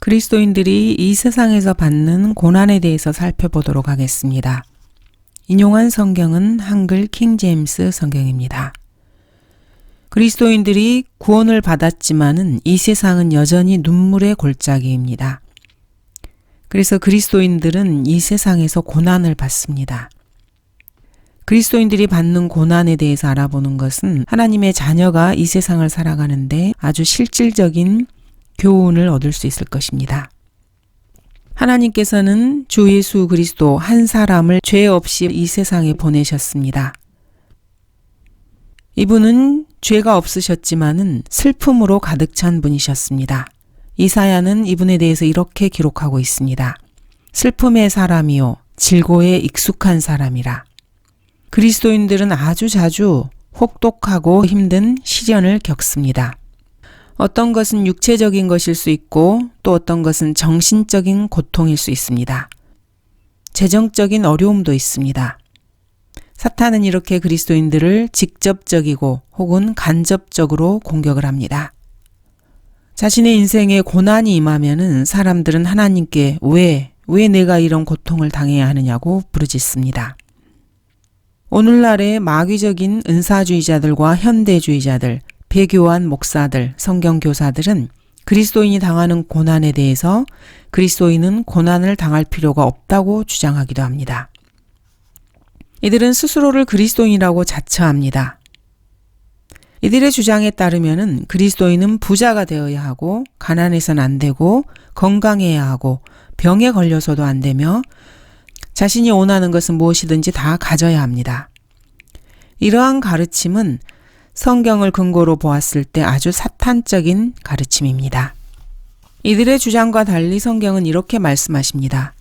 그리스도인들이 이 세상에서 받는 고난에 대해서 살펴보도록 하겠습니다. 인용한 성경은 한글 킹제임스 성경입니다. 그리스도인들이 구원을 받았지만은 이 세상은 여전히 눈물의 골짜기입니다. 그래서 그리스도인들은 이 세상에서 고난을 받습니다. 그리스도인들이 받는 고난에 대해서 알아보는 것은 하나님의 자녀가 이 세상을 살아가는데 아주 실질적인 교훈을 얻을 수 있을 것입니다. 하나님께서는 주 예수 그리스도 한 사람을 죄 없이 이 세상에 보내셨습니다. 이분은 죄가 없으셨지만은 슬픔으로 가득 찬 분이셨습니다. 이사야는 이분에 대해서 이렇게 기록하고 있습니다. 슬픔의 사람이요 질고에 익숙한 사람이라. 그리스도인들은 아주 자주 혹독하고 힘든 시련을 겪습니다. 어떤 것은 육체적인 것일 수 있고 또 어떤 것은 정신적인 고통일 수 있습니다. 재정적인 어려움도 있습니다. 사탄은 이렇게 그리스도인들을 직접적이고 혹은 간접적으로 공격을 합니다. 자신의 인생에 고난이 임하면은 사람들은 하나님께 왜 내가 이런 고통을 당해야 하느냐고 부르짖습니다. 오늘날의 마귀적인 은사주의자들과 현대주의자들, 배교한 목사들, 성경교사들은 그리스도인이 당하는 고난에 대해서 그리스도인은 고난을 당할 필요가 없다고 주장하기도 합니다. 이들은 스스로를 그리스도인이라고 자처합니다. 이들의 주장에 따르면은 그리스도인은 부자가 되어야 하고 가난해서는 안 되고 건강해야 하고 병에 걸려서도 안 되며 자신이 원하는 것은 무엇이든지 다 가져야 합니다. 이러한 가르침은 성경을 근거로 보았을 때 아주 사탄적인 가르침입니다. 이들의 주장과 달리 성경은 이렇게 말씀하십니다.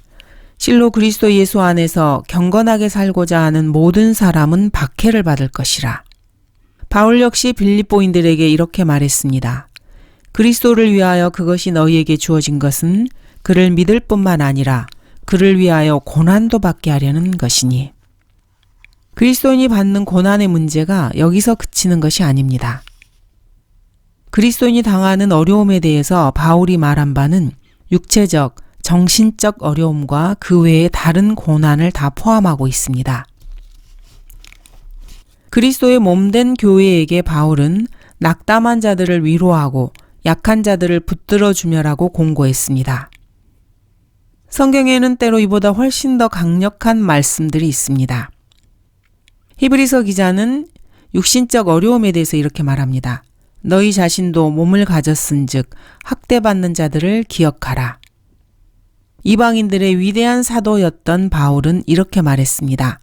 실로 그리스도 예수 안에서 경건하게 살고자 하는 모든 사람은 박해를 받을 것이라. 바울 역시 빌립보인들에게 이렇게 말했습니다. 그리스도를 위하여 그것이 너희에게 주어진 것은 그를 믿을 뿐만 아니라 그를 위하여 고난도 받게 하려는 것이니. 그리스도인이 받는 고난의 문제가 여기서 그치는 것이 아닙니다. 그리스도인이 당하는 어려움에 대해서 바울이 말한 바는 육체적, 정신적 어려움과 그 외의 다른 고난을 다 포함하고 있습니다. 그리스도의 몸된 교회에게 바울은 낙담한 자들을 위로하고 약한 자들을 붙들어 주며라고 공고했습니다. 성경에는 때로 이보다 훨씬 더 강력한 말씀들이 있습니다. 히브리서 기자는 육신적 어려움에 대해서 이렇게 말합니다. 너희 자신도 몸을 가졌은즉 학대받는 자들을 기억하라. 이방인들의 위대한 사도였던 바울은 이렇게 말했습니다.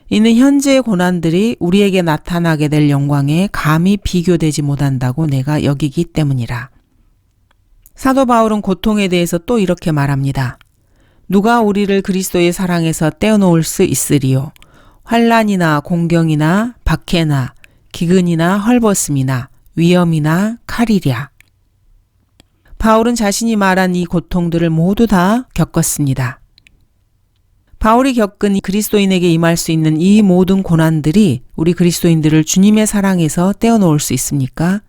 이는 현재의 고난들이 우리에게 나타나게 될 영광에 감히 비교되지 못한다고 내가 여기기 때문이라. 사도 바울은 고통에 대해서 또 이렇게 말합니다. 누가 우리를 그리스도의 사랑에서 떼어놓을 수 있으리요. 환난이나 공경이나 박해나 기근이나 헐벗음이나 위험이나 칼이랴. 바울은 자신이 말한 이 고통들을 모두 다 겪었습니다. 바울이 겪은 그리스도인에게 임할 수 있는 이 모든 고난들이 우리 그리스도인들을 주님의 사랑에서 떼어놓을 수 있습니까?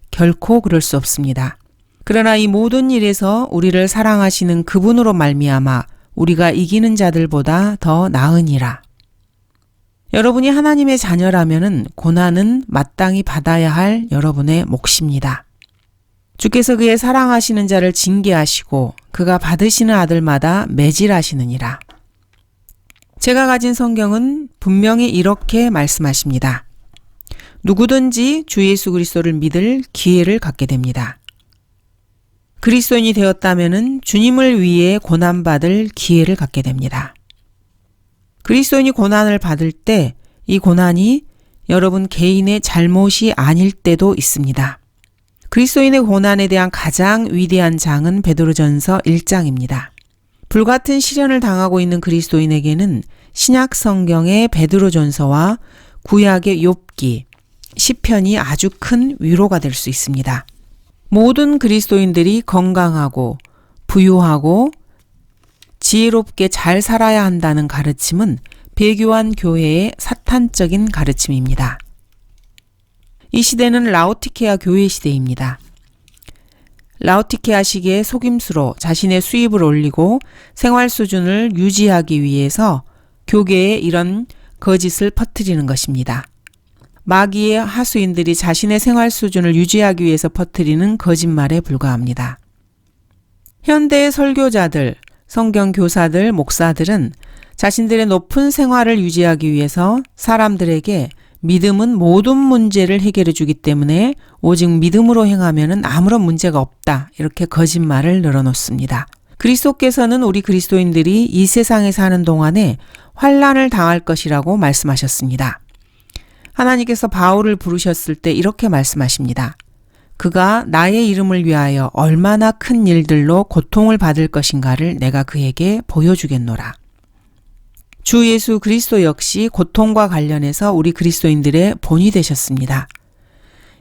결코 그럴 수 없습니다. 그러나 이 모든 일에서 우리를 사랑하시는 그분으로 말미암아 우리가 이기는 자들보다 더 나으니라. 여러분이 하나님의 자녀라면은 고난은 마땅히 받아야 할 여러분의 몫입니다. 주께서 그의 사랑하시는 자를 징계하시고 그가 받으시는 아들마다 매질하시느니라. 제가 가진 성경은 분명히 이렇게 말씀하십니다. 누구든지 주 예수 그리스도를 믿을 기회를 갖게 됩니다. 그리스도인이 되었다면은 주님을 위해 고난받을 기회를 갖게 됩니다. 그리스도인이 고난을 받을 때 이 고난이 여러분 개인의 잘못이 아닐 때도 있습니다. 그리스도인의 고난에 대한 가장 위대한 장은 베드로전서 1장입니다. 불같은 시련을 당하고 있는 그리스도인에게는 신약 성경의 베드로전서와 구약의 욥기, 시편이 아주 큰 위로가 될 수 있습니다. 모든 그리스도인들이 건강하고 부유하고 지혜롭게 잘 살아야 한다는 가르침은 배교한 교회의 사탄적인 가르침입니다. 이 시대는 라오디케아 교회 시대입니다. 라오디케아 시기의 속임수로 자신의 수입을 올리고 생활 수준을 유지하기 위해서 교계에 이런 거짓을 퍼뜨리는 것입니다. 마귀의 하수인들이 자신의 생활 수준을 유지하기 위해서 퍼뜨리는 거짓말에 불과합니다. 현대의 설교자들, 성경 교사들, 목사들은 자신들의 높은 생활을 유지하기 위해서 사람들에게 믿음은 모든 문제를 해결해 주기 때문에 오직 믿음으로 행하면 아무런 문제가 없다. 이렇게 거짓말을 늘어놓습니다. 그리스도께서는 우리 그리스도인들이 이 세상에 사는 동안에 환난을 당할 것이라고 말씀하셨습니다. 하나님께서 바울을 부르셨을 때 이렇게 말씀하십니다. 그가 나의 이름을 위하여 얼마나 큰 일들로 고통을 받을 것인가를 내가 그에게 보여주겠노라. 주 예수 그리스도 역시 고통과 관련해서 우리 그리스도인들의 본이 되셨습니다.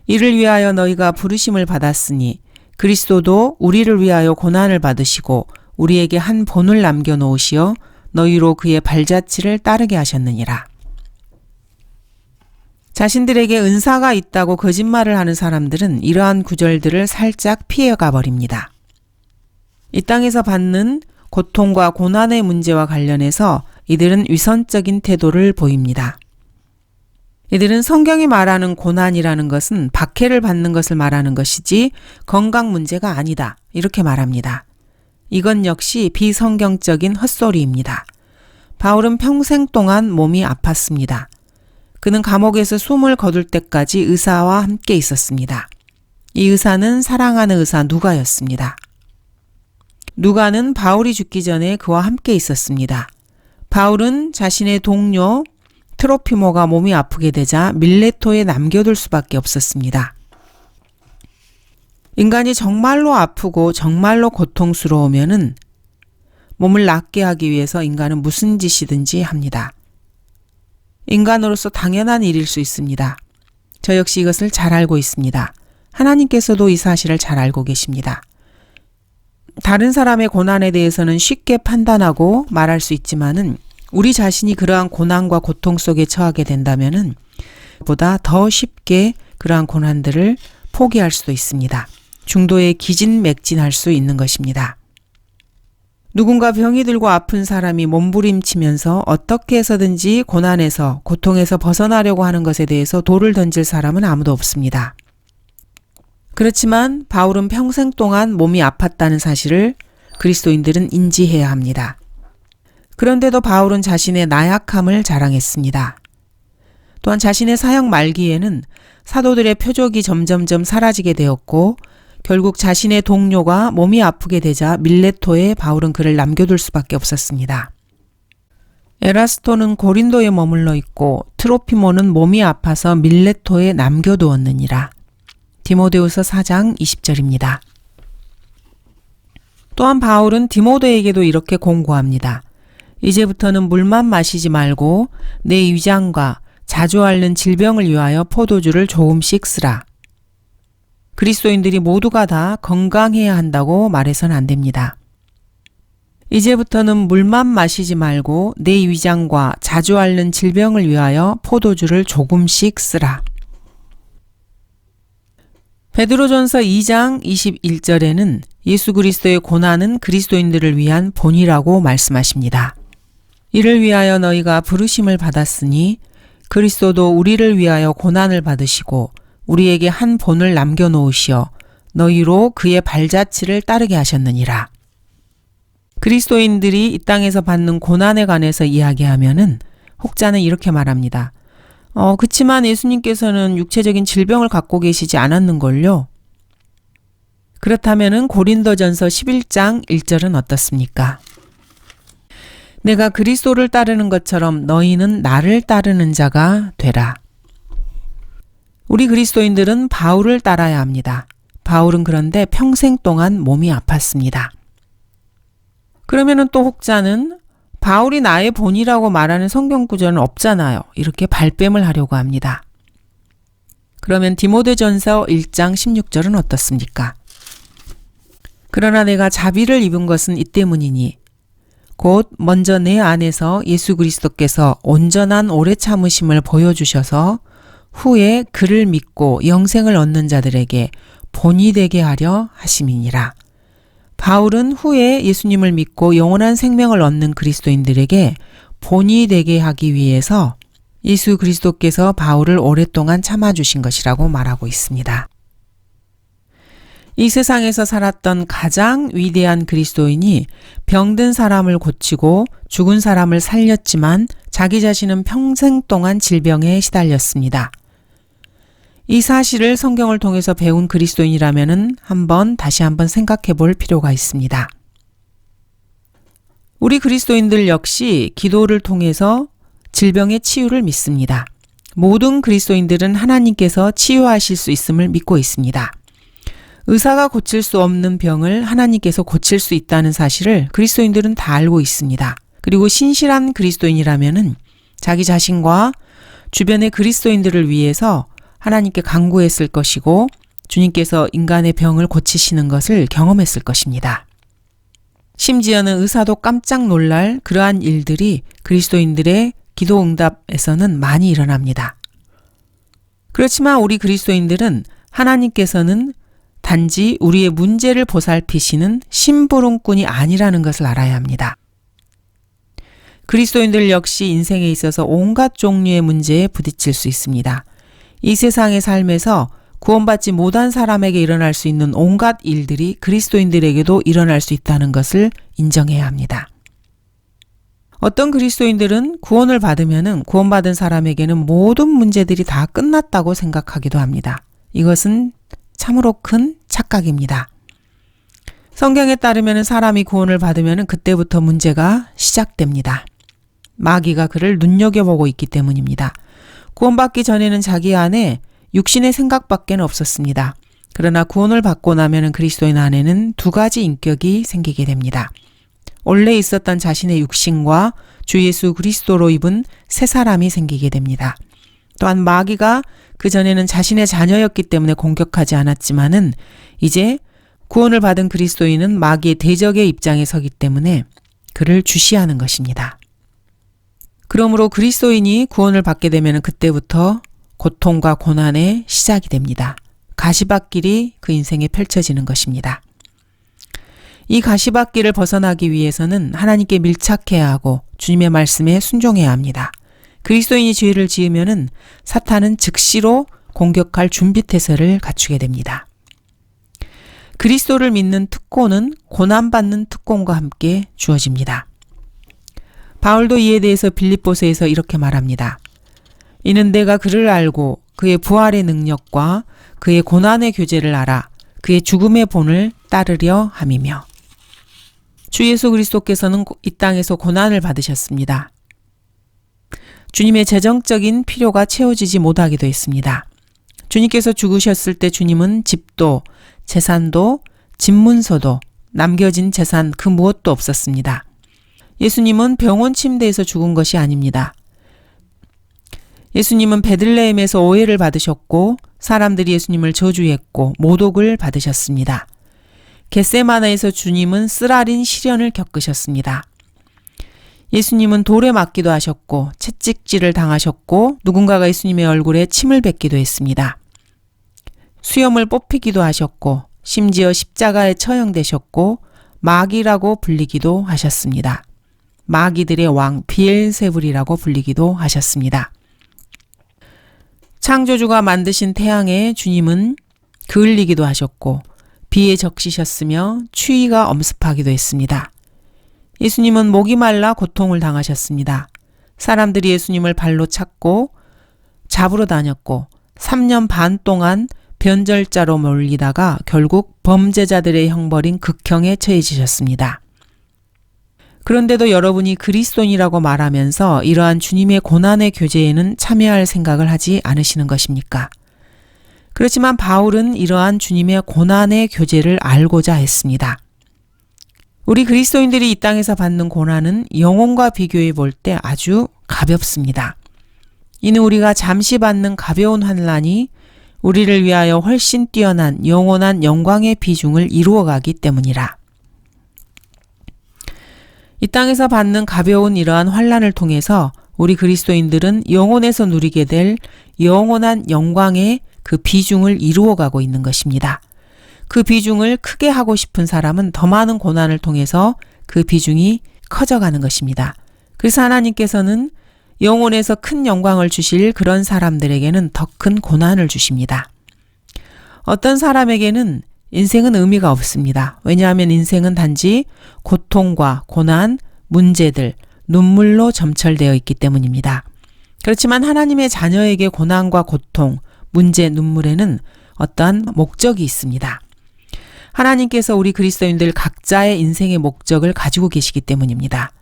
이를 위하여 너희가 부르심을 받았으니 그리스도도 우리를 위하여 고난을 받으시고 우리에게 한 본을 남겨놓으시어 너희로 그의 발자취를 따르게 하셨느니라. 자신들에게 은사가 있다고 거짓말을 하는 사람들은 이러한 구절들을 살짝 피해가 버립니다. 이 땅에서 받는 고통과 고난의 문제와 관련해서 이들은 위선적인 태도를 보입니다. 이들은 성경이 말하는 고난이라는 것은 박해를 받는 것을 말하는 것이지 건강 문제가 아니다. 이렇게 말합니다. 이건 역시 비성경적인 헛소리입니다. 바울은 평생 동안 몸이 아팠습니다. 그는 감옥에서 숨을 거둘 때까지 의사와 함께 있었습니다. 이 의사는 사랑하는 의사 누가였습니다. 누가는 바울이 죽기 전에 그와 함께 있었습니다. 바울은 자신의 동료 트로피모가 몸이 아프게 되자 밀레토에 남겨둘 수밖에 없었습니다. 인간이 정말로 아프고 정말로 고통스러우면은 몸을 낫게 하기 위해서 인간은 무슨 짓이든지 합니다. 인간으로서 당연한 일일 수 있습니다. 저 역시 이것을 잘 알고 있습니다. 하나님께서도 이 사실을 잘 알고 계십니다. 다른 사람의 고난에 대해서는 쉽게 판단하고 말할 수 있지만은 우리 자신이 그러한 고난과 고통 속에 처하게 된다면은 보다 더 쉽게 그러한 고난들을 포기할 수도 있습니다. 중도에 기진맥진할 수 있는 것입니다. 누군가 병이 들고 아픈 사람이 몸부림치면서 어떻게 해서든지 고난에서 고통에서 벗어나려고 하는 것에 대해서 돌을 던질 사람은 아무도 없습니다. 그렇지만 바울은 평생 동안 몸이 아팠다는 사실을 그리스도인들은 인지해야 합니다. 그런데도 바울은 자신의 나약함을 자랑했습니다. 또한 자신의 사역 말기에는 사도들의 표적이 점점점 사라지게 되었고 결국 자신의 동료가 몸이 아프게 되자 밀레토에 바울은 그를 남겨둘 수밖에 없었습니다. 에라스토는 고린도에 머물러 있고 트로피모는 몸이 아파서 밀레토에 남겨두었느니라. 디모데후서 4장 20절입니다. 또한 바울은 디모데에게도 이렇게 공고합니다. 이제부터는 물만 마시지 말고 내 위장과 자주 앓는 질병을 위하여 포도주를 조금씩 쓰라. 그리스도인들이 모두가 다 건강해야 한다고 말해서는 안 됩니다. 이제부터는 물만 마시지 말고 내 위장과 자주 앓는 질병을 위하여 포도주를 조금씩 쓰라. 베드로전서 2장 21절에는 예수 그리스도의 고난은 그리스도인들을 위한 본이라고 말씀하십니다. 이를 위하여 너희가 부르심을 받았으니 그리스도도 우리를 위하여 고난을 받으시고 우리에게 한 본을 남겨놓으시어 너희로 그의 발자취를 따르게 하셨느니라. 그리스도인들이 이 땅에서 받는 고난에 관해서 이야기하면은 혹자는 이렇게 말합니다. 그치만 예수님께서는 육체적인 질병을 갖고 계시지 않았는걸요? 그렇다면은 고린도전서 11장 1절은 어떻습니까? 내가 그리스도를 따르는 것처럼 너희는 나를 따르는 자가 되라. 우리 그리스도인들은 바울을 따라야 합니다. 바울은 그런데 평생 동안 몸이 아팠습니다. 그러면은 또 혹자는 바울이 나의 본이라고 말하는 성경 구절은 없잖아요. 이렇게 발뺌을 하려고 합니다. 그러면 디모데전서 1장 16절은 어떻습니까? 그러나 내가 자비를 입은 것은 이 때문이니 곧 먼저 내 안에서 예수 그리스도께서 온전한 오래 참으심을 보여주셔서 후에 그를 믿고 영생을 얻는 자들에게 본이 되게 하려 하심이니라. 바울은 후에 예수님을 믿고 영원한 생명을 얻는 그리스도인들에게 본이 되게 하기 위해서 예수 그리스도께서 바울을 오랫동안 참아주신 것이라고 말하고 있습니다. 이 세상에서 살았던 가장 위대한 그리스도인이 병든 사람을 고치고 죽은 사람을 살렸지만 자기 자신은 평생 동안 질병에 시달렸습니다. 이 사실을 성경을 통해서 배운 그리스도인이라면 다시 한번 생각해 볼 필요가 있습니다. 우리 그리스도인들 역시 기도를 통해서 질병의 치유를 믿습니다. 모든 그리스도인들은 하나님께서 치유하실 수 있음을 믿고 있습니다. 의사가 고칠 수 없는 병을 하나님께서 고칠 수 있다는 사실을 그리스도인들은 다 알고 있습니다. 그리고 신실한 그리스도인이라면은 자기 자신과 주변의 그리스도인들을 위해서 하나님께 간구했을 것이고 주님께서 인간의 병을 고치시는 것을 경험했을 것입니다. 심지어는 의사도 깜짝 놀랄 그러한 일들이 그리스도인들의 기도 응답에서는 많이 일어납니다. 그렇지만 우리 그리스도인들은 하나님께서는 단지 우리의 문제를 보살피시는 심부름꾼이 아니라는 것을 알아야 합니다. 그리스도인들 역시 인생에 있어서 온갖 종류의 문제에 부딪힐 수 있습니다. 이 세상의 삶에서 구원받지 못한 사람에게 일어날 수 있는 온갖 일들이 그리스도인들에게도 일어날 수 있다는 것을 인정해야 합니다. 어떤 그리스도인들은 구원을 받으면 구원받은 사람에게는 모든 문제들이 다 끝났다고 생각하기도 합니다. 이것은 참으로 큰 착각입니다. 성경에 따르면 사람이 구원을 받으면 그때부터 문제가 시작됩니다. 마귀가 그를 눈여겨보고 있기 때문입니다. 구원받기 전에는 자기 안에 육신의 생각밖에 없었습니다. 그러나 구원을 받고 나면 그리스도인 안에는 두 가지 인격이 생기게 됩니다. 원래 있었던 자신의 육신과 주 예수 그리스도로 입은 새 사람이 생기게 됩니다. 또한 마귀가 그전에는 자신의 자녀였기 때문에 공격하지 않았지만은 이제 구원을 받은 그리스도인은 마귀의 대적의 입장에 서기 때문에 그를 주시하는 것입니다. 그러므로 그리스도인이 구원을 받게 되면 그때부터 고통과 고난의 시작이 됩니다. 가시밭길이 그 인생에 펼쳐지는 것입니다. 이 가시밭길을 벗어나기 위해서는 하나님께 밀착해야 하고 주님의 말씀에 순종해야 합니다. 그리스도인이 죄를 지으면은 사탄은 즉시로 공격할 준비태세를 갖추게 됩니다. 그리스도를 믿는 특권은 고난받는 특권과 함께 주어집니다. 바울도 이에 대해서 빌립보서에서 이렇게 말합니다. 이는 내가 그를 알고 그의 부활의 능력과 그의 고난의 교제를 알아 그의 죽음의 본을 따르려 함이며. 주 예수 그리스도께서는 이 땅에서 고난을 받으셨습니다. 주님의 재정적인 필요가 채워지지 못하기도 했습니다. 주님께서 죽으셨을 때 주님은 집도, 재산도, 집문서도, 남겨진 재산 그 무엇도 없었습니다. 예수님은 병원 침대에서 죽은 것이 아닙니다. 예수님은 베들레헴에서 오해를 받으셨고 사람들이 예수님을 저주했고 모독을 받으셨습니다. 겟세마네에서 주님은 쓰라린 시련을 겪으셨습니다. 예수님은 돌에 맞기도 하셨고 채찍질을 당하셨고 누군가가 예수님의 얼굴에 침을 뱉기도 했습니다. 수염을 뽑히기도 하셨고 심지어 십자가에 처형되셨고 마귀라고 불리기도 하셨습니다. 마귀들의 왕 비엘세불이라고 불리기도 하셨습니다. 창조주가 만드신 태양에 주님은 그을리기도 하셨고 비에 적시셨으며 추위가 엄습하기도 했습니다. 예수님은 목이 말라 고통을 당하셨습니다. 사람들이 예수님을 발로 찼고 잡으러 다녔고 3년 반 동안 변절자로 몰리다가 결국 범죄자들의 형벌인 극형에 처해지셨습니다. 그런데도 여러분이 그리스도인이라고 말하면서 이러한 주님의 고난의 교제에는 참여할 생각을 하지 않으시는 것입니까? 그렇지만 바울은 이러한 주님의 고난의 교제를 알고자 했습니다. 우리 그리스도인들이 이 땅에서 받는 고난은 영혼과 비교해 볼 때 아주 가볍습니다. 이는 우리가 잠시 받는 가벼운 환난이 우리를 위하여 훨씬 뛰어난 영원한 영광의 비중을 이루어가기 때문이라. 이 땅에서 받는 가벼운 이러한 환난을 통해서 우리 그리스도인들은 영혼에서 누리게 될 영원한 영광의 그 비중을 이루어가고 있는 것입니다. 그 비중을 크게 하고 싶은 사람은 더 많은 고난을 통해서 그 비중이 커져가는 것입니다. 그래서 하나님께서는 영혼에서 큰 영광을 주실 그런 사람들에게는 더 큰 고난을 주십니다. 어떤 사람에게는 인생은 의미가 없습니다. 왜냐하면 인생은 단지 고통과 고난, 문제들, 눈물로 점철되어 있기 때문입니다. 그렇지만 하나님의 자녀에게 고난과 고통, 문제, 눈물에는 어떠한 목적이 있습니다. 하나님께서 우리 그리스도인들 각자의 인생의 목적을 가지고 계시기 때문입니다.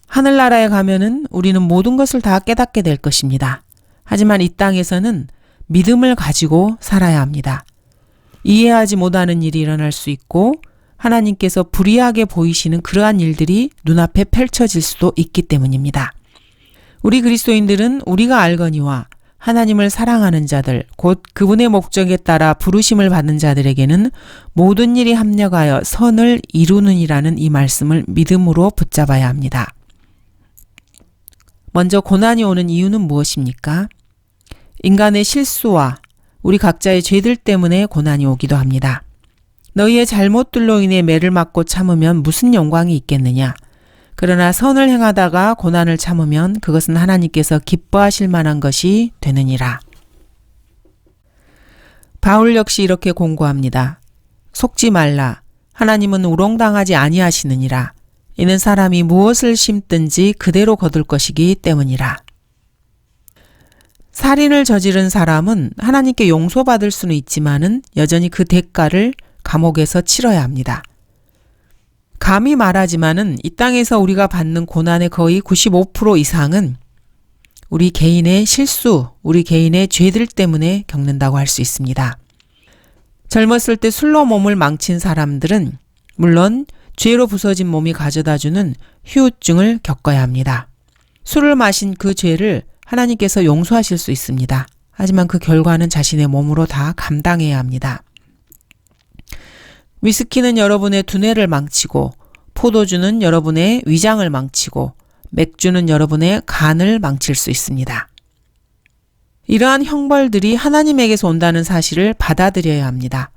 하늘나라에 가면은 우리는 모든 것을 다 깨닫게 될 것입니다. 하지만 이 땅에서는 믿음을 가지고 살아야 합니다. 이해하지 못하는 일이 일어날 수 있고 하나님께서 불의하게 보이시는 그러한 일들이 눈앞에 펼쳐질 수도 있기 때문입니다. 우리 그리스도인들은 우리가 알거니와 하나님을 사랑하는 자들, 곧 그분의 목적에 따라 부르심을 받는 자들에게는 모든 일이 합력하여 선을 이루느니라는 이 말씀을 믿음으로 붙잡아야 합니다. 먼저 고난이 오는 이유는 무엇입니까? 인간의 실수와 우리 각자의 죄들 때문에 고난이 오기도 합니다. 너희의 잘못들로 인해 매를 맞고 참으면 무슨 영광이 있겠느냐? 그러나 선을 행하다가 고난을 참으면 그것은 하나님께서 기뻐하실 만한 것이 되느니라. 바울 역시 이렇게 공고합니다. 속지 말라. 하나님은 우롱당하지 아니하시느니라. 이는 사람이 무엇을 심든지 그대로 거둘 것이기 때문이라. 살인을 저지른 사람은 하나님께 용서받을 수는 있지만은 여전히 그 대가를 감옥에서 치러야 합니다. 감히 말하지만은 이 땅에서 우리가 받는 고난의 거의 95% 이상은 우리 개인의 실수, 우리 개인의 죄들 때문에 겪는다고 할 수 있습니다. 젊었을 때 술로 몸을 망친 사람들은 물론 죄로 부서진 몸이 가져다주는 후유증을 겪어야 합니다. 술을 마신 그 죄를 하나님께서 용서하실 수 있습니다. 하지만 그 결과는 자신의 몸으로 다 감당해야 합니다. 위스키는 여러분의 두뇌를 망치고 포도주는 여러분의 위장을 망치고 맥주는 여러분의 간을 망칠 수 있습니다. 이러한 형벌들이 하나님에게서 온다는 사실을 받아들여야 합니다.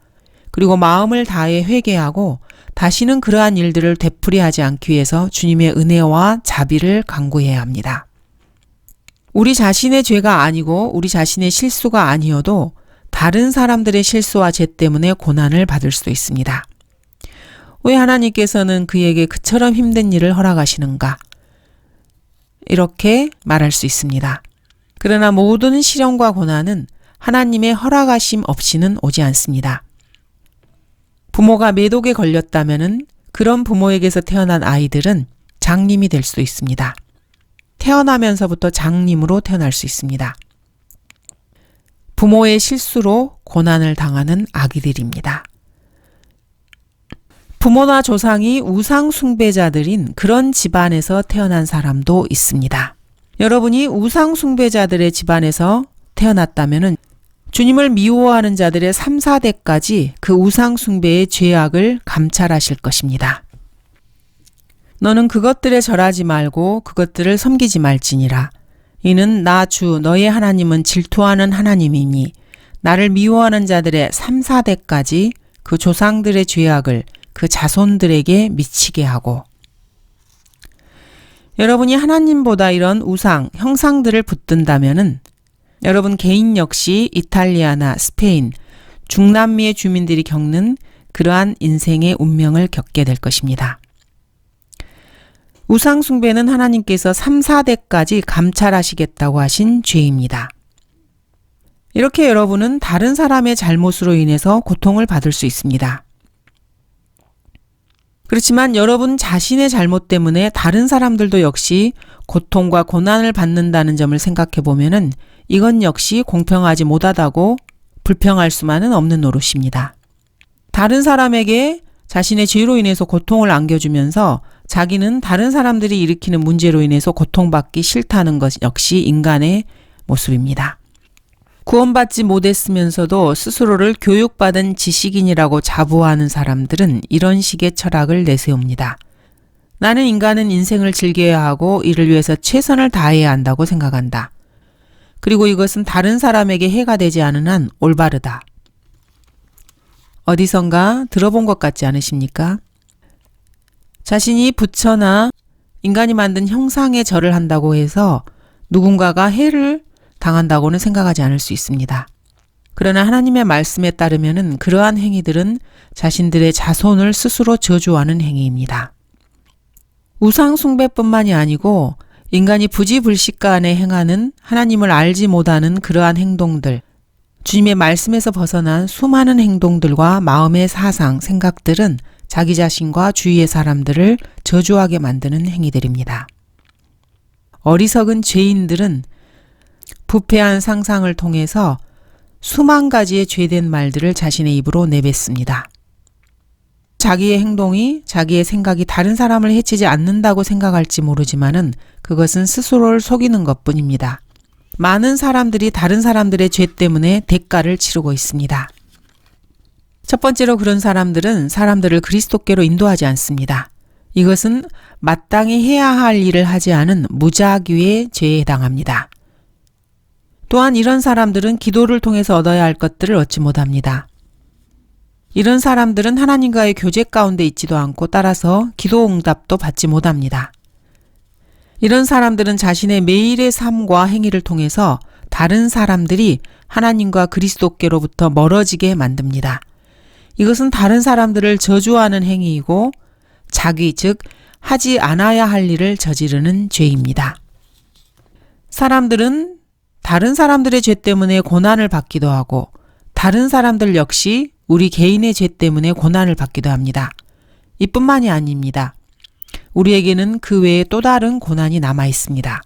그리고 마음을 다해 회개하고 다시는 그러한 일들을 되풀이하지 않기 위해서 주님의 은혜와 자비를 간구해야 합니다. 우리 자신의 죄가 아니고 우리 자신의 실수가 아니어도 다른 사람들의 실수와 죄 때문에 고난을 받을 수 있습니다. 왜 하나님께서는 그에게 그처럼 힘든 일을 허락하시는가? 이렇게 말할 수 있습니다. 그러나 모든 시련과 고난은 하나님의 허락하심 없이는 오지 않습니다. 부모가 매독에 걸렸다면은 그런 부모에게서 태어난 아이들은 장님이 될 수 있습니다. 태어나면서부터 장님으로 태어날 수 있습니다. 부모의 실수로 고난을 당하는 아기들입니다. 부모나 조상이 우상 숭배자들인 그런 집안에서 태어난 사람도 있습니다. 여러분이 우상 숭배자들의 집안에서 태어났다면 주님을 미워하는 자들의 3, 4대까지 그 우상 숭배의 죄악을 감찰하실 것입니다. 너는 그것들에 절하지 말고 그것들을 섬기지 말지니라. 이는 나 주 너의 하나님은 질투하는 하나님이니 나를 미워하는 자들의 3, 4대까지 그 조상들의 죄악을 그 자손들에게 미치게 하고. 여러분이 하나님보다 이런 우상, 형상들을 붙든다면은 여러분 개인 역시 이탈리아나 스페인, 중남미의 주민들이 겪는 그러한 인생의 운명을 겪게 될 것입니다. 우상 숭배는 하나님께서 3, 4대까지 감찰하시겠다고 하신 죄입니다. 이렇게 여러분은 다른 사람의 잘못으로 인해서 고통을 받을 수 있습니다. 그렇지만 여러분 자신의 잘못 때문에 다른 사람들도 역시 고통과 고난을 받는다는 점을 생각해 보면은 이건 역시 공평하지 못하다고 불평할 수만은 없는 노릇입니다. 다른 사람에게 자신의 죄로 인해서 고통을 안겨주면서 자기는 다른 사람들이 일으키는 문제로 인해서 고통받기 싫다는 것 역시 인간의 모습입니다. 구원받지 못했으면서도 스스로를 교육받은 지식인이라고 자부하는 사람들은 이런 식의 철학을 내세웁니다. 나는 인간은 인생을 즐겨야 하고 이를 위해서 최선을 다해야 한다고 생각한다. 그리고 이것은 다른 사람에게 해가 되지 않은 한 올바르다. 어디선가 들어본 것 같지 않으십니까? 자신이 부처나 인간이 만든 형상에 절을 한다고 해서 누군가가 해를 당한다고는 생각하지 않을 수 있습니다. 그러나 하나님의 말씀에 따르면 그러한 행위들은 자신들의 자손을 스스로 저주하는 행위입니다. 우상 숭배뿐만이 아니고 인간이 부지불식간에 행하는 하나님을 알지 못하는 그러한 행동들, 주님의 말씀에서 벗어난 수많은 행동들과 마음의 사상, 생각들은 자기 자신과 주위의 사람들을 저주하게 만드는 행위들입니다. 어리석은 죄인들은 부패한 상상을 통해서 수만 가지의 죄된 말들을 자신의 입으로 내뱉습니다. 자기의 행동이, 자기의 생각이 다른 사람을 해치지 않는다고 생각할지 모르지만은 그것은 스스로를 속이는 것뿐입니다. 많은 사람들이 다른 사람들의 죄 때문에 대가를 치르고 있습니다. 첫 번째로 그런 사람들은 사람들을 그리스도께로 인도하지 않습니다. 이것은 마땅히 해야 할 일을 하지 않은 무작위의 죄에 해당합니다. 또한 이런 사람들은 기도를 통해서 얻어야 할 것들을 얻지 못합니다. 이런 사람들은 하나님과의 교제 가운데 있지도 않고 따라서 기도 응답도 받지 못합니다. 이런 사람들은 자신의 매일의 삶과 행위를 통해서 다른 사람들이 하나님과 그리스도께로부터 멀어지게 만듭니다. 이것은 다른 사람들을 저주하는 행위이고 자기 즉 하지 않아야 할 일을 저지르는 죄입니다. 사람들은 다른 사람들의 죄 때문에 고난을 받기도 하고 다른 사람들 역시 우리 개인의 죄 때문에 고난을 받기도 합니다. 이뿐만이 아닙니다. 우리에게는 그 외에 또 다른 고난이 남아 있습니다.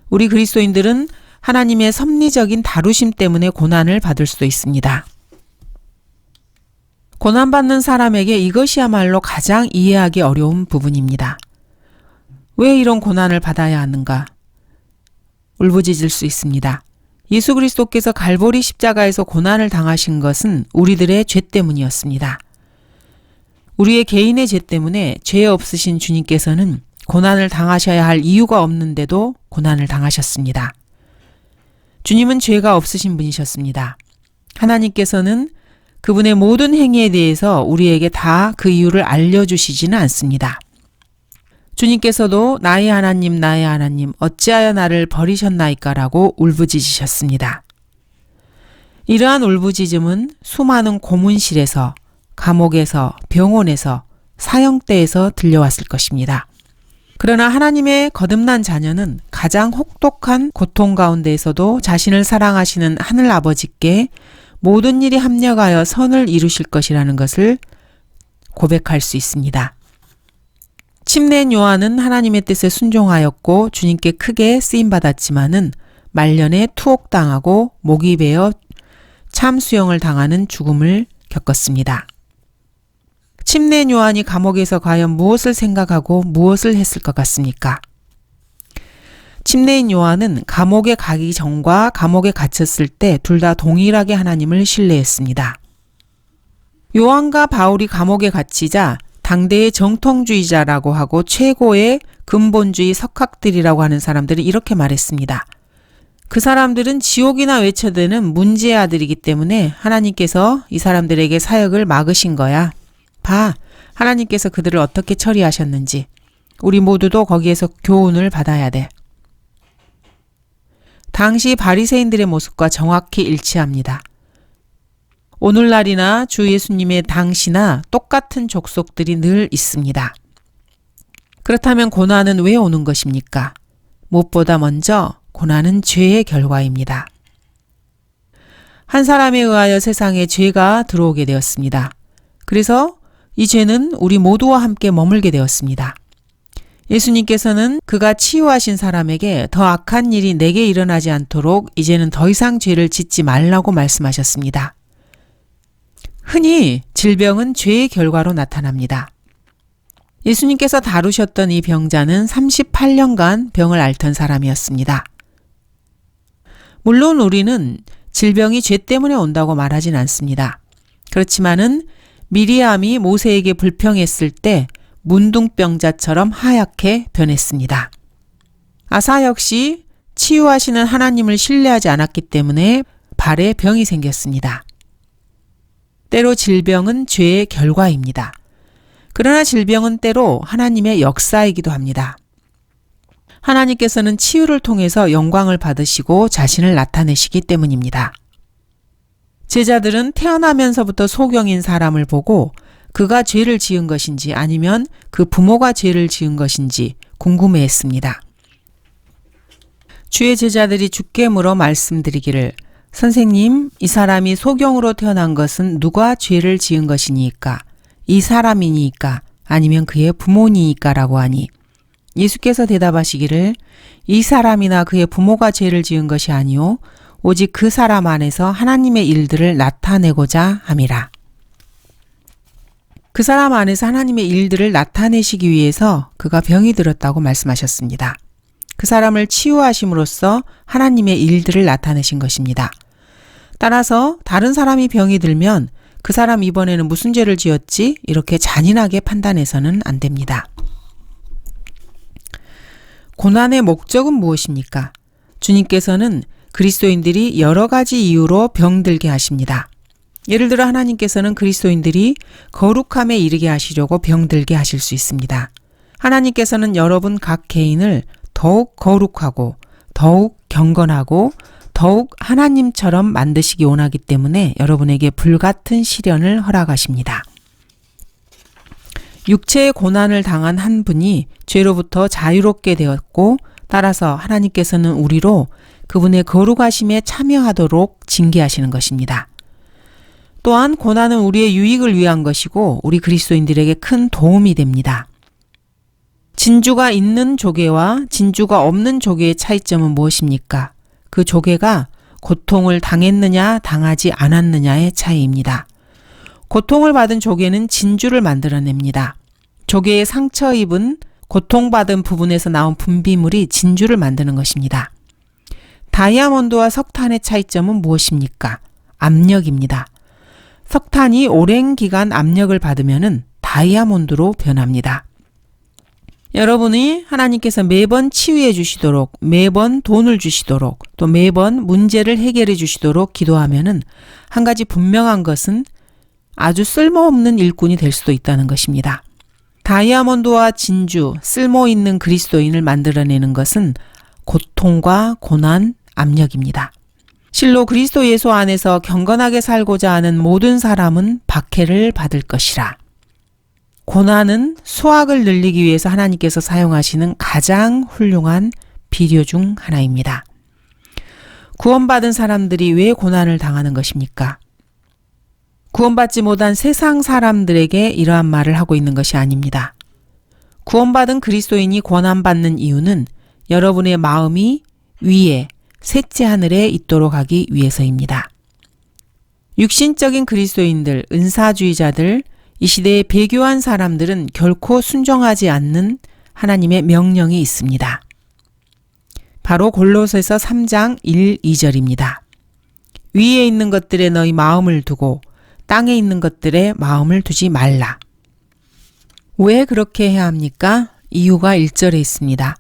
우리 그리스도인들은 하나님의 섭리적인 다루심 때문에 고난을 받을 수도 있습니다. 고난받는 사람에게 이것이야말로 가장 이해하기 어려운 부분입니다. 왜 이런 고난을 받아야 하는가? 울부짖을 수 있습니다. 예수 그리스도께서 갈보리 십자가에서 고난을 당하신 것은 우리들의 죄 때문이었습니다. 우리의 개인의 죄 때문에 죄 없으신 주님께서는 고난을 당하셔야 할 이유가 없는데도 고난을 당하셨습니다. 주님은 죄가 없으신 분이셨습니다. 하나님께서는 그분의 모든 행위에 대해서 우리에게 다 그 이유를 알려주시지는 않습니다. 주님께서도 나의 하나님 어찌하여 나를 버리셨나이까 라고 울부짖으셨습니다. 이러한 울부짖음은 수많은 고문실에서, 감옥에서, 병원에서, 사형대에서 들려왔을 것입니다. 그러나 하나님의 거듭난 자녀는 가장 혹독한 고통 가운데에서도 자신을 사랑하시는 하늘 아버지께 모든 일이 합력하여 선을 이루실 것이라는 것을 고백할 수 있습니다. 침례인 요한은 하나님의 뜻에 순종하였고 주님께 크게 쓰임받았지만은 말년에 투옥당하고 목이 베어 참수형을 당하는 죽음을 겪었습니다. 침례인 요한이 감옥에서 과연 무엇을 생각하고 무엇을 했을 것 같습니까? 침례인 요한은 감옥에 가기 전과 감옥에 갇혔을 때 둘 다 동일하게 하나님을 신뢰했습니다. 요한과 바울이 감옥에 갇히자 당대의 정통주의자라고 하고 최고의 근본주의 석학들이라고 하는 사람들이 이렇게 말했습니다. 그 사람들은 지옥이나 외쳐대는 문제의 아들이기 때문에 하나님께서 이 사람들에게 사역을 막으신 거야. 봐, 하나님께서 그들을 어떻게 처리하셨는지. 우리 모두도 거기에서 교훈을 받아야 돼. 당시 바리새인들의 모습과 정확히 일치합니다. 오늘날이나 주 예수님의 당시나 똑같은 족속들이 늘 있습니다. 그렇다면 고난은 왜 오는 것입니까? 무엇보다 먼저 고난은 죄의 결과입니다. 한 사람에 의하여 세상에 죄가 들어오게 되었습니다. 그래서 이 죄는 우리 모두와 함께 머물게 되었습니다. 예수님께서는 그가 치유하신 사람에게 더 악한 일이 내게 일어나지 않도록 이제는 더 이상 죄를 짓지 말라고 말씀하셨습니다. 흔히 질병은 죄의 결과로 나타납니다. 예수님께서 다루셨던 이 병자는 38년간 병을 앓던 사람이었습니다. 물론 우리는 질병이 죄 때문에 온다고 말하진 않습니다. 그렇지만은 미리암이 모세에게 불평했을 때 문둥병자처럼 하얗게 변했습니다. 아사 역시 치유하시는 하나님을 신뢰하지 않았기 때문에 발에 병이 생겼습니다. 때로 질병은 죄의 결과입니다. 그러나 질병은 때로 하나님의 역사이기도 합니다. 하나님께서는 치유를 통해서 영광을 받으시고 자신을 나타내시기 때문입니다. 제자들은 태어나면서부터 소경인 사람을 보고 그가 죄를 지은 것인지 아니면 그 부모가 죄를 지은 것인지 궁금해했습니다. 주의 제자들이 주께 물어 말씀드리기를 선생님, 이 사람이 소경으로 태어난 것은 누가 죄를 지은 것이니까? 이 사람이니까? 아니면 그의 부모니까? 라고 하니 예수께서 대답하시기를 이 사람이나 그의 부모가 죄를 지은 것이 아니오 오직 그 사람 안에서 하나님의 일들을 나타내고자 함이라. 그 사람 안에서 하나님의 일들을 나타내시기 위해서 그가 병이 들었다고 말씀하셨습니다. 그 사람을 치유하심으로써 하나님의 일들을 나타내신 것입니다. 따라서 다른 사람이 병이 들면 그 사람 이번에는 무슨 죄를 지었지? 이렇게 잔인하게 판단해서는 안 됩니다. 고난의 목적은 무엇입니까? 주님께서는 그리스도인들이 여러 가지 이유로 병들게 하십니다. 예를 들어 하나님께서는 그리스도인들이 거룩함에 이르게 하시려고 병들게 하실 수 있습니다. 하나님께서는 여러분 각 개인을 더욱 거룩하고 더욱 경건하고 더욱 하나님처럼 만드시기 원하기 때문에 여러분에게 불같은 시련을 허락하십니다. 육체의 고난을 당한 한 분이 죄로부터 자유롭게 되었고 따라서 하나님께서는 우리로 그분의 거룩하심에 참여하도록 징계하시는 것입니다. 또한 고난은 우리의 유익을 위한 것이고 우리 그리스도인들에게 큰 도움이 됩니다. 진주가 있는 조개와 진주가 없는 조개의 차이점은 무엇입니까? 그 조개가 고통을 당했느냐 당하지 않았느냐의 차이입니다. 고통을 받은 조개는 진주를 만들어냅니다. 조개의 상처 입은 고통받은 부분에서 나온 분비물이 진주를 만드는 것입니다. 다이아몬드와 석탄의 차이점은 무엇입니까? 압력입니다. 석탄이 오랜 기간 압력을 받으면 다이아몬드로 변합니다. 여러분이 하나님께서 매번 치유해 주시도록, 매번 돈을 주시도록, 또 매번 문제를 해결해 주시도록 기도하면은 한 가지 분명한 것은 아주 쓸모없는 일꾼이 될 수도 있다는 것입니다. 다이아몬드와 진주, 쓸모있는 그리스도인을 만들어내는 것은 고통과 고난, 압력입니다. 실로 그리스도 예수 안에서 경건하게 살고자 하는 모든 사람은 박해를 받을 것이라. 고난은 수확을 늘리기 위해서 하나님께서 사용하시는 가장 훌륭한 비료 중 하나입니다. 구원받은 사람들이 왜 고난을 당하는 것입니까? 구원받지 못한 세상 사람들에게 이러한 말을 하고 있는 것이 아닙니다. 구원받은 그리스도인이 고난받는 이유는 여러분의 마음이 위에 셋째 하늘에 있도록 하기 위해서입니다. 육신적인 그리스도인들, 은사주의자들, 이 시대의 배교한 사람들은 결코 순종하지 않는 하나님의 명령이 있습니다. 바로 골로새서 3장 1, 2절입니다. 위에 있는 것들에 너희 마음을 두고 땅에 있는 것들에 마음을 두지 말라. 왜 그렇게 해야 합니까? 이유가 1절에 있습니다.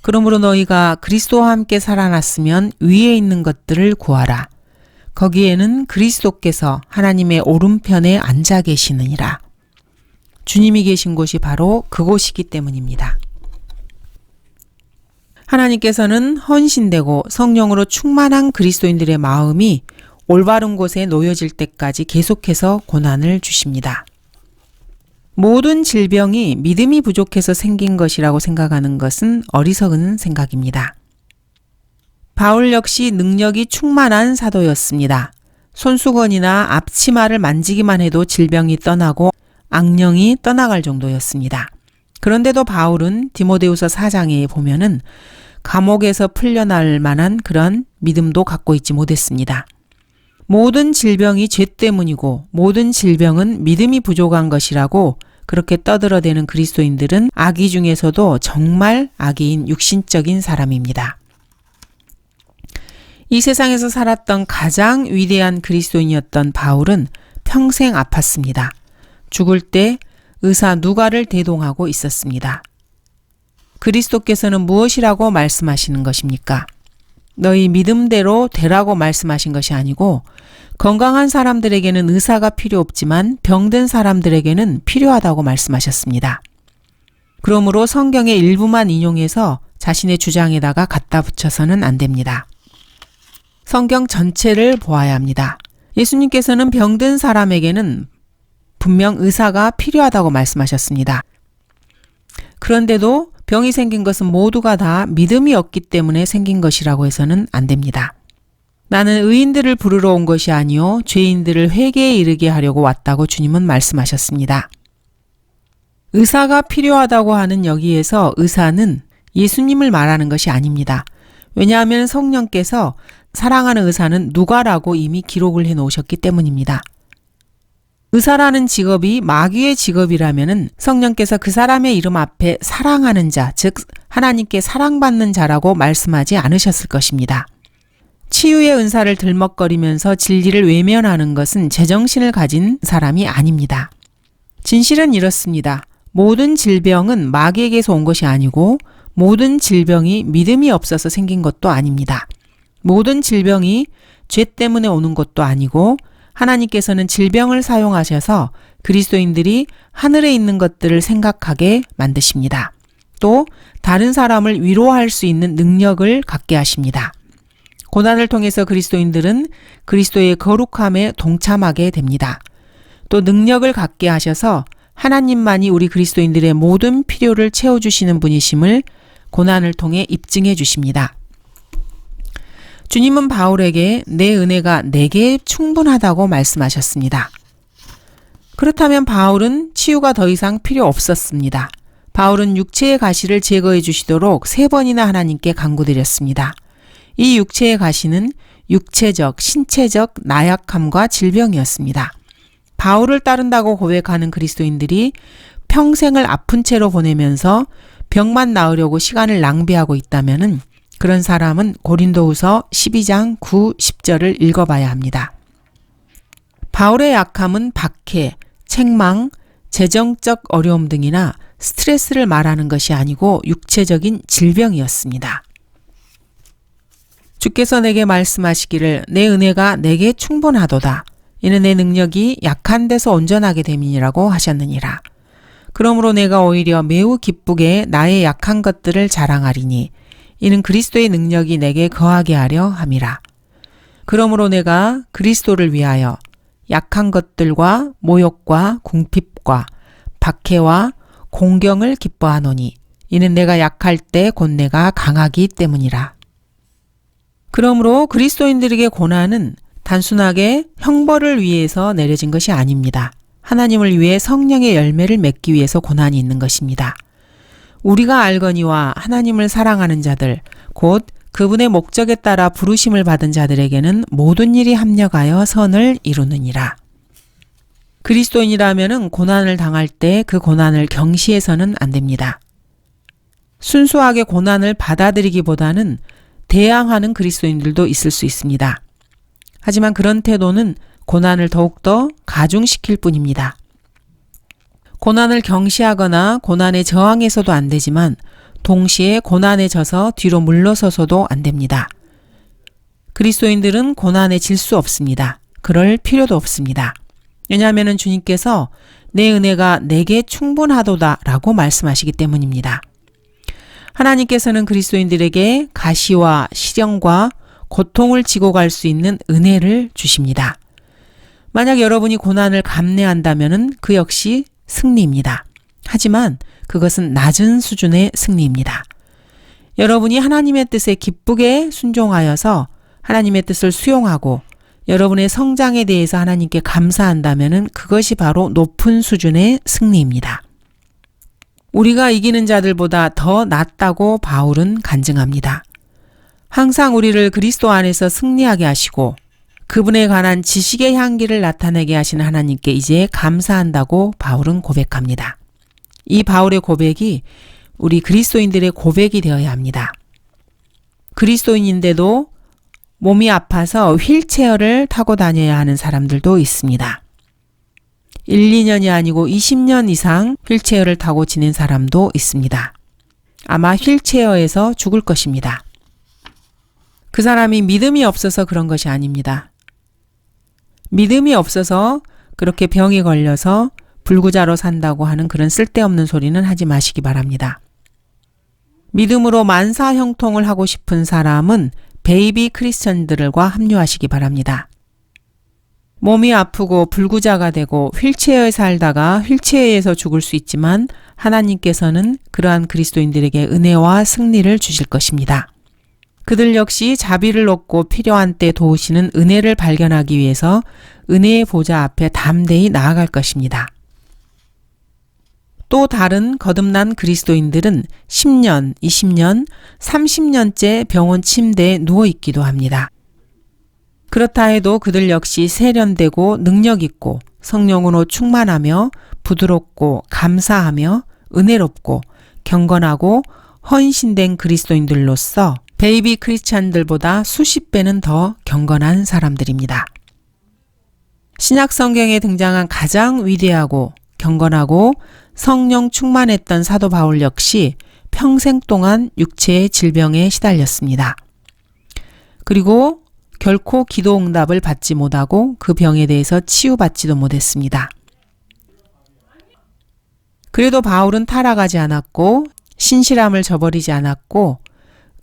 그러므로 너희가 그리스도와 함께 살아났으면 위에 있는 것들을 구하라. 거기에는 그리스도께서 하나님의 오른편에 앉아 계시느니라. 주님이 계신 곳이 바로 그곳이기 때문입니다. 하나님께서는 헌신되고 성령으로 충만한 그리스도인들의 마음이 올바른 곳에 놓여질 때까지 계속해서 고난을 주십니다. 모든 질병이 믿음이 부족해서 생긴 것이라고 생각하는 것은 어리석은 생각입니다. 바울 역시 능력이 충만한 사도였습니다. 손수건이나 앞치마를 만지기만 해도 질병이 떠나고 악령이 떠나갈 정도였습니다. 그런데도 바울은 디모데후서 4장에 보면은 감옥에서 풀려날 만한 그런 믿음도 갖고 있지 못했습니다. 모든 질병이 죄 때문이고 모든 질병은 믿음이 부족한 것이라고 그렇게 떠들어대는 그리스도인들은 악의 중에서도 정말 악의인 육신적인 사람입니다. 이 세상에서 살았던 가장 위대한 그리스도인이었던 바울은 평생 아팠습니다. 죽을 때 의사 누가를 대동하고 있었습니다. 그리스도께서는 무엇이라고 말씀하시는 것입니까? 너희 믿음대로 되라고 말씀하신 것이 아니고 건강한 사람들에게는 의사가 필요 없지만 병든 사람들에게는 필요하다고 말씀하셨습니다. 그러므로 성경의 일부만 인용해서 자신의 주장에다가 갖다 붙여서는 안 됩니다. 성경 전체를 보아야 합니다. 예수님께서는 병든 사람에게는 분명 의사가 필요하다고 말씀하셨습니다. 그런데도 병이 생긴 것은 모두가 다 믿음이 없기 때문에 생긴 것이라고 해서는 안 됩니다. 나는 의인들을 부르러 온 것이 아니요 죄인들을 회개에 이르게 하려고 왔다고 주님은 말씀하셨습니다. 의사가 필요하다고 하는 여기에서 의사는 예수님을 말하는 것이 아닙니다. 왜냐하면 성령께서 사랑하는 의사는 누가라고 이미 기록을 해 놓으셨기 때문입니다. 의사라는 직업이 마귀의 직업이라면 성령께서 그 사람의 이름 앞에 사랑하는 자, 즉 하나님께 사랑받는 자라고 말씀하지 않으셨을 것입니다. 치유의 은사를 들먹거리면서 진리를 외면하는 것은 제정신을 가진 사람이 아닙니다. 진실은 이렇습니다. 모든 질병은 마귀에게서 온 것이 아니고 모든 질병이 믿음이 없어서 생긴 것도 아닙니다. 모든 질병이 죄 때문에 오는 것도 아니고 하나님께서는 질병을 사용하셔서 그리스도인들이 하늘에 있는 것들을 생각하게 만드십니다. 또 다른 사람을 위로할 수 있는 능력을 갖게 하십니다. 고난을 통해서 그리스도인들은 그리스도의 거룩함에 동참하게 됩니다. 또 능력을 갖게 하셔서 하나님만이 우리 그리스도인들의 모든 필요를 채워주시는 분이심을 고난을 통해 입증해 주십니다. 주님은 바울에게 내 은혜가 내게 충분하다고 말씀하셨습니다. 그렇다면 바울은 치유가 더 이상 필요 없었습니다. 바울은 육체의 가시를 제거해 주시도록 3번이나 하나님께 간구드렸습니다. 이 육체의 가시는 육체적, 신체적 나약함과 질병이었습니다. 바울을 따른다고 고백하는 그리스도인들이 평생을 아픈 채로 보내면서 병만 나으려고 시간을 낭비하고 있다면은 그런 사람은 고린도후서 12장 9, 10절을 읽어봐야 합니다. 바울의 약함은 박해, 책망, 재정적 어려움 등이나 스트레스를 말하는 것이 아니고 육체적인 질병이었습니다. 주께서 내게 말씀하시기를 내 은혜가 내게 충분하도다. 이는 내 능력이 약한 데서 온전하게 됨이니라고 하셨느니라. 그러므로 내가 오히려 매우 기쁘게 나의 약한 것들을 자랑하리니 이는 그리스도의 능력이 내게 거하게 하려 함이라. 그러므로 내가 그리스도를 위하여 약한 것들과 모욕과 궁핍과 박해와 공경을 기뻐하노니 이는 내가 약할 때 곧 내가 강하기 때문이라. 그러므로 그리스도인들에게 고난은 단순하게 형벌을 위해서 내려진 것이 아닙니다. 하나님을 위해 성령의 열매를 맺기 위해서 고난이 있는 것입니다. 우리가 알거니와 하나님을 사랑하는 자들, 곧 그분의 목적에 따라 부르심을 받은 자들에게는 모든 일이 합력하여 선을 이루느니라. 그리스도인이라면 고난을 당할 때 그 고난을 경시해서는 안 됩니다. 순수하게 고난을 받아들이기보다는 대항하는 그리스도인들도 있을 수 있습니다. 하지만 그런 태도는 고난을 더욱더 가중시킬 뿐입니다. 고난을 경시하거나 고난에 저항해서도 안 되지만 동시에 고난에 져서 뒤로 물러서서도 안 됩니다. 그리스도인들은 고난에 질 수 없습니다. 그럴 필요도 없습니다. 왜냐하면 주님께서 내 은혜가 내게 충분하도다 라고 말씀하시기 때문입니다. 하나님께서는 그리스도인들에게 가시와 시련과 고통을 지고 갈 수 있는 은혜를 주십니다. 만약 여러분이 고난을 감내한다면 그 역시 승리입니다. 하지만 그것은 낮은 수준의 승리입니다. 여러분이 하나님의 뜻에 기쁘게 순종하여서 하나님의 뜻을 수용하고 여러분의 성장에 대해서 하나님께 감사한다면 그것이 바로 높은 수준의 승리입니다. 우리가 이기는 자들보다 더 낫다고 바울은 간증합니다. 항상 우리를 그리스도 안에서 승리하게 하시고 그분에 관한 지식의 향기를 나타내게 하신 하나님께 이제 감사한다고 바울은 고백합니다. 이 바울의 고백이 우리 그리스도인들의 고백이 되어야 합니다. 그리스도인인데도 몸이 아파서 휠체어를 타고 다녀야 하는 사람들도 있습니다. 1, 2년이 아니고 20년 이상 휠체어를 타고 지낸 사람도 있습니다. 아마 휠체어에서 죽을 것입니다. 그 사람이 믿음이 없어서 그런 것이 아닙니다. 믿음이 없어서 그렇게 병이 걸려서 불구자로 산다고 하는 그런 쓸데없는 소리는 하지 마시기 바랍니다. 믿음으로 만사 형통을 하고 싶은 사람은 베이비 크리스천들과 합류하시기 바랍니다. 몸이 아프고 불구자가 되고 휠체어에 살다가 휠체어에서 죽을 수 있지만 하나님께서는 그러한 그리스도인들에게 은혜와 승리를 주실 것입니다. 그들 역시 자비를 얻고 필요한 때 도우시는 은혜를 발견하기 위해서 은혜의 보좌 앞에 담대히 나아갈 것입니다. 또 다른 거듭난 그리스도인들은 10년, 20년, 30년째 병원 침대에 누워 있기도 합니다. 그렇다 해도 그들 역시 세련되고 능력 있고 성령으로 충만하며 부드럽고 감사하며 은혜롭고 경건하고 헌신된 그리스도인들로서 베이비 크리스찬들보다 수십 배는 더 경건한 사람들입니다. 신약 성경에 등장한 가장 위대하고 경건하고 성령 충만했던 사도 바울 역시 평생 동안 육체의 질병에 시달렸습니다. 그리고 결코 기도 응답을 받지 못하고 그 병에 대해서 치유받지도 못했습니다. 그래도 바울은 타락하지 않았고 신실함을 저버리지 않았고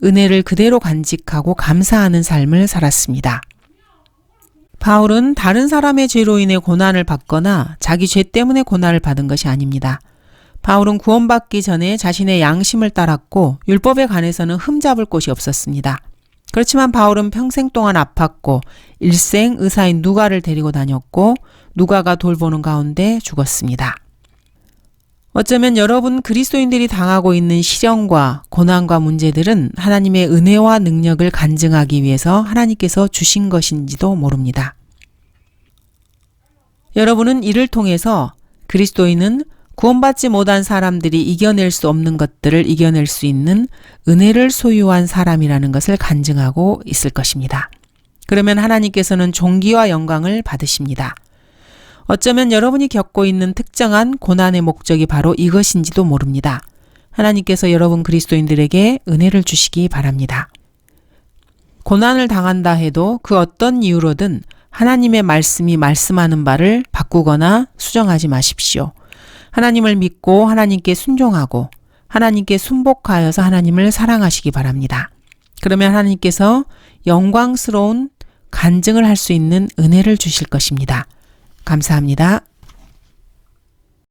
은혜를 그대로 간직하고 감사하는 삶을 살았습니다. 바울은 다른 사람의 죄로 인해 고난을 받거나 자기 죄 때문에 고난을 받은 것이 아닙니다. 바울은 구원받기 전에 자신의 양심을 따랐고 율법에 관해서는 흠잡을 곳이 없었습니다. 그렇지만 바울은 평생 동안 아팠고 일생 의사인 누가를 데리고 다녔고 누가가 돌보는 가운데 죽었습니다. 어쩌면 여러분 그리스도인들이 당하고 있는 시련과 고난과 문제들은 하나님의 은혜와 능력을 간증하기 위해서 하나님께서 주신 것인지도 모릅니다. 여러분은 이를 통해서 그리스도인은 구원받지 못한 사람들이 이겨낼 수 없는 것들을 이겨낼 수 있는 은혜를 소유한 사람이라는 것을 간증하고 있을 것입니다. 그러면 하나님께서는 존귀와 영광을 받으십니다. 어쩌면 여러분이 겪고 있는 특정한 고난의 목적이 바로 이것인지도 모릅니다. 하나님께서 여러분 그리스도인들에게 은혜를 주시기 바랍니다. 고난을 당한다 해도 그 어떤 이유로든 하나님의 말씀이 말씀하는 바를 바꾸거나 수정하지 마십시오. 하나님을 믿고 하나님께 순종하고 하나님께 순복하여서 하나님을 사랑하시기 바랍니다. 그러면 하나님께서 영광스러운 간증을 할 수 있는 은혜를 주실 것입니다. 감사합니다.